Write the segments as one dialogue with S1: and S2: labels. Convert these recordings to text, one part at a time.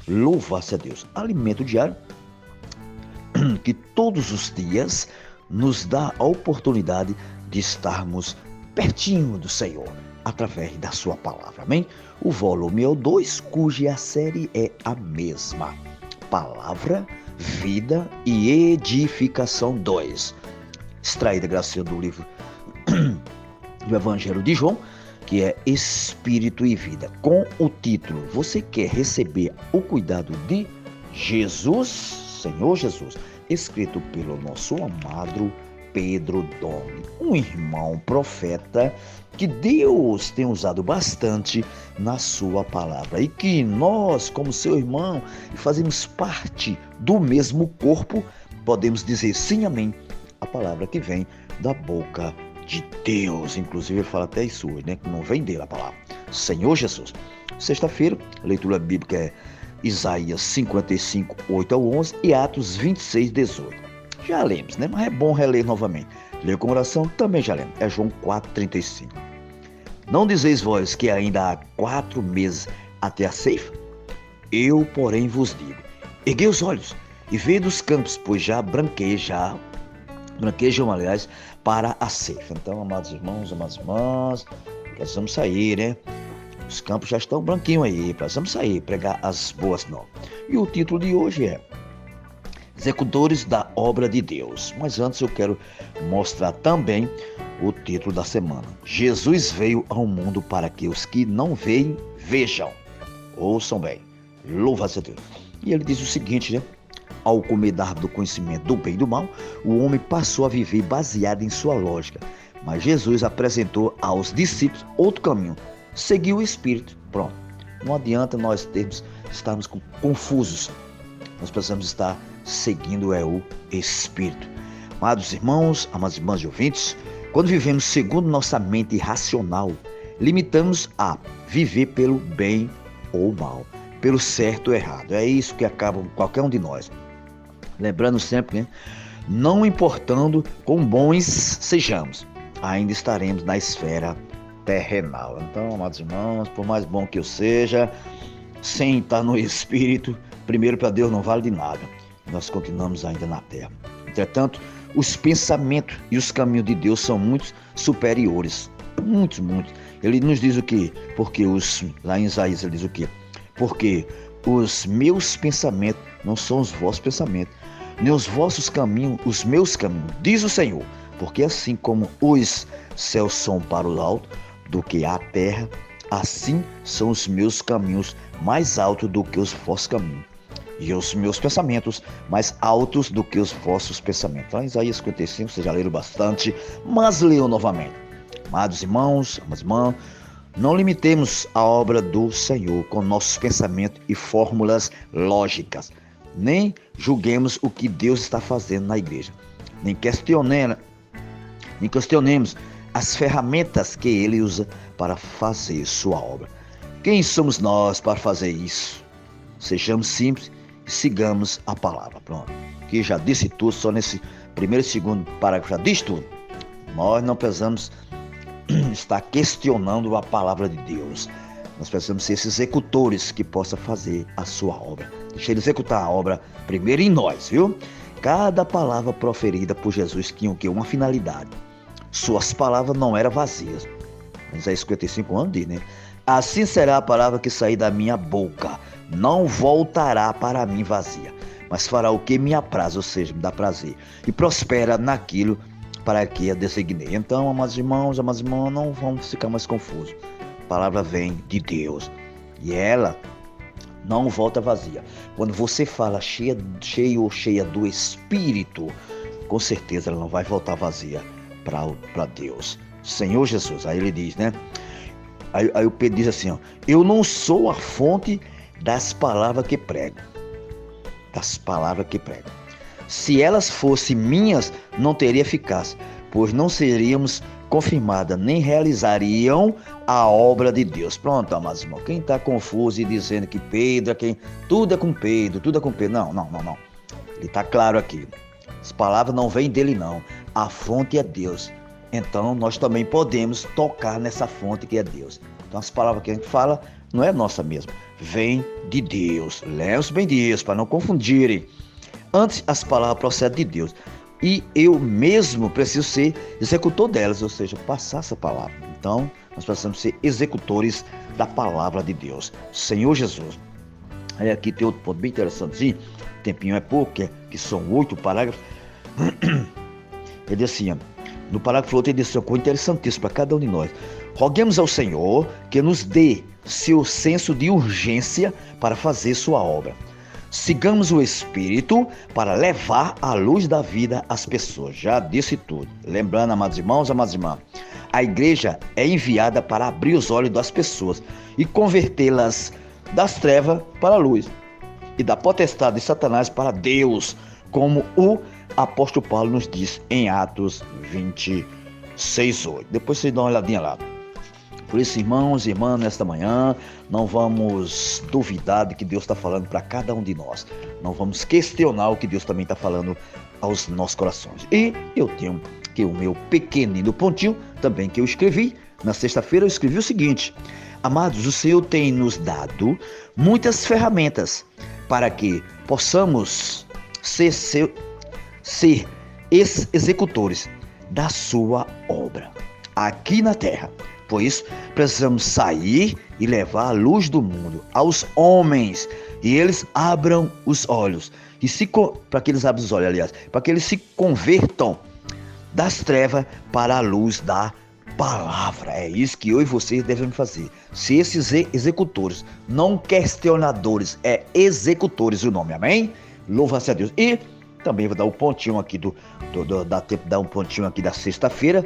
S1: Louva-se a Deus. Alimento diário que todos os dias nos dá a oportunidade de estarmos pertinho do Senhor, através da sua palavra, amém? O volume é o 2, cuja série é a mesma. Palavra, vida e edificação 2. Extraída, graças do livro do Evangelho de João, que é Espírito e Vida, com o título: Você quer receber o cuidado de Jesus, Senhor Jesus, escrito pelo nosso amado Pedro Dome, um irmão profeta que Deus tem usado bastante na sua palavra e que nós, como seu irmão, e fazemos parte do mesmo corpo, podemos dizer sim, amém, a palavra que vem da boca de Deus. Inclusive ele fala até as suas, né, que não vem dele a palavra. Senhor Jesus. Sexta-feira, a leitura bíblica é Isaías 55, 8 ao 11 e Atos 26, 18. Já lemos, né? Mas é bom reler novamente. Ler com oração também já lemos. É João 4, 35. Não dizeis vós que ainda há 4 meses até a ceifa? Eu, porém, vos digo: erguei os olhos e vede os campos, pois já branquejam, aliás, para a ceifa. Então, amados irmãos, amadas irmãs, precisamos sair, né? Os campos já estão branquinhos aí, precisamos sair, pregar as boas novas. E o título de hoje é Executores da Obra de Deus. Mas antes eu quero mostrar também o título da semana. Jesus veio ao mundo para que os que não veem, vejam. Ouçam bem. Louva-se a Deus. E ele diz o seguinte, né? Ao comer da árvore do conhecimento do bem e do mal, o homem passou a viver baseado em sua lógica. Mas Jesus apresentou aos discípulos outro caminho. Seguiu o Espírito. Pronto. Não adianta nós estarmos confusos. Nós precisamos estar seguindo o Espírito. Amados irmãos, amadas irmãs e ouvintes, quando vivemos segundo nossa mente racional, limitamos a viver pelo bem ou mal, pelo certo ou errado. É isso que acaba com qualquer um de nós. Lembrando sempre, né? Não importando quão bons sejamos, ainda estaremos na esfera terrenal. Então, amados irmãos, por mais bom que eu seja, sem estar no Espírito, primeiro para Deus não vale de nada. Nós continuamos ainda na terra. Entretanto, os pensamentos e os caminhos de Deus são muito superiores. Muitos. Ele nos diz o quê? Lá em Isaías ele diz o quê? Porque os meus pensamentos não são os vossos pensamentos, nem os vossos caminhos, os meus caminhos, diz o Senhor. Porque assim como os céus são para o alto do que a terra, assim são os meus caminhos mais altos do que os vossos caminhos, e os meus pensamentos mais altos do que os vossos pensamentos. Então, Isaías 55, vocês já leram bastante, mas leiam novamente. Amados irmãos, amadas irmãs, não limitemos a obra do Senhor com nossos pensamentos e fórmulas lógicas. Nem julguemos o que Deus está fazendo na igreja. Nem questionemos as ferramentas que Ele usa para fazer sua obra. Quem somos nós para fazer isso? Sejamos simples e sigamos a palavra. Pronto. Que já disse tudo, só nesse primeiro e segundo parágrafo já diz tudo. Nós não precisamos estar questionando a palavra de Deus. Nós precisamos ser esses executores que possam fazer a sua obra. Deixa Ele executar a obra primeiro em nós, viu? Cada palavra proferida por Jesus tinha o quê? Uma finalidade. Suas palavras não eram vazias. Isaías 55 anos diz, né? Assim será a palavra que sair da minha boca. Não voltará para mim vazia, mas fará o que me apraz, ou seja, me dá prazer, e prospera naquilo para que a designei. Então, amados irmãos, amadas irmãs, não vamos ficar mais confusos. A palavra vem de Deus e ela não volta vazia. Quando você fala cheio ou cheia do Espírito, com certeza ela não vai voltar vazia para Deus. Senhor Jesus, aí ele diz, né? Aí o Pedro diz assim, ó, eu não sou a fonte das palavras que prego. Se elas fossem minhas, não teria eficácia, pois não seríamos confirmadas, nem realizariam a obra de Deus. Pronto, amados irmãos, quem está confuso e dizendo que Pedro é quem, tudo é com Pedro, não. Ele está claro aqui. As palavras não vêm dele não, a fonte é Deus. Então nós também podemos tocar nessa fonte que é Deus. Então as palavras que a gente fala não é nossa mesmo, vem de Deus. Lembre-se bem disso, para não confundirem. Antes, as palavras procedem de Deus. E eu mesmo preciso ser executor delas, ou seja, passar essa palavra. Então, nós precisamos ser executores da palavra de Deus. Senhor Jesus. Aí aqui tem outro ponto bem interessantezinho. Tempinho é pouco, que são 8 parágrafos. Ele diz assim, no parágrafo outro, ele diz assim, coisa interessantíssima para cada um de nós. Roguemos ao Senhor que nos dê seu senso de urgência para fazer sua obra. Sigamos o Espírito para levar a luz da vida às pessoas. Já disse tudo. Lembrando, amados irmãos, amadas irmãs, a igreja é enviada para abrir os olhos das pessoas e convertê-las das trevas para a luz e da potestade de Satanás para Deus, como o apóstolo Paulo nos diz em Atos 26:8. Depois vocês dão uma olhadinha lá. Por isso, irmãos e irmãs, nesta manhã, não vamos duvidar de que Deus está falando para cada um de nós. Não vamos questionar o que Deus também está falando aos nossos corações. E eu tenho que o meu pequenino pontinho, também que eu escrevi, na sexta-feira eu escrevi o seguinte: amados, o Senhor tem nos dado muitas ferramentas para que possamos ser executores da sua obra aqui na terra. Por isso, precisamos sair e levar a luz do mundo aos homens, e eles abram os olhos, para que eles abram os olhos, aliás, para que eles se convertam das trevas para a luz da palavra. É isso que eu e vocês devemos fazer. Ser esses executores, não questionadores, é executores o nome, amém? Louva-se a Deus. E também vou dar um pontinho aqui dá tempo de dar um pontinho aqui da sexta-feira,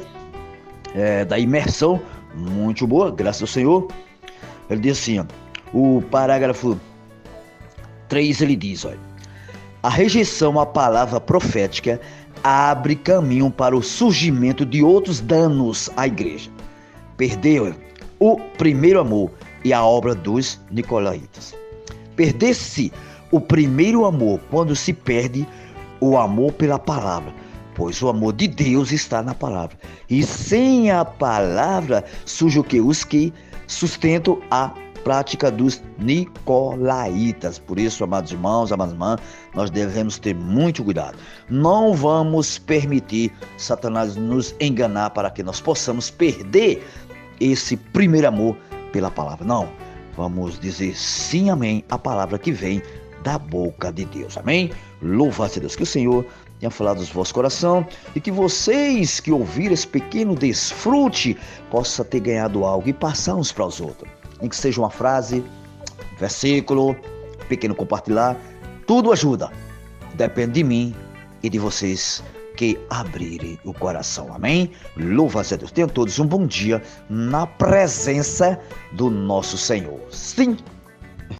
S1: da imersão, muito boa, graças ao Senhor. Ele diz assim, o parágrafo 3, ele diz, olha, a rejeição à palavra profética abre caminho para o surgimento de outros danos à igreja. Perdeu o primeiro amor e a obra dos nicolaítas. Perder-se o primeiro amor quando se perde o amor pela palavra, pois o amor de Deus está na palavra. E sem a palavra surge o que? Os que sustentam a prática dos nicolaítas. Por isso, amados irmãos, amadas irmãs, nós devemos ter muito cuidado. Não vamos permitir Satanás nos enganar para que nós possamos perder esse primeiro amor pela palavra. Não, vamos dizer sim, amém, a palavra que vem da boca de Deus, amém? Louvado seja Deus, que o Senhor tenha falado aos vossos corações e que vocês que ouviram esse pequeno desfrute possam ter ganhado algo e passar uns para os outros. Nem que seja uma frase, versículo, pequeno compartilhar, tudo ajuda. Depende de mim e de vocês que abrirem o coração, amém? Louva-se a Deus. Tenham todos um bom dia na presença do nosso Senhor. Sim.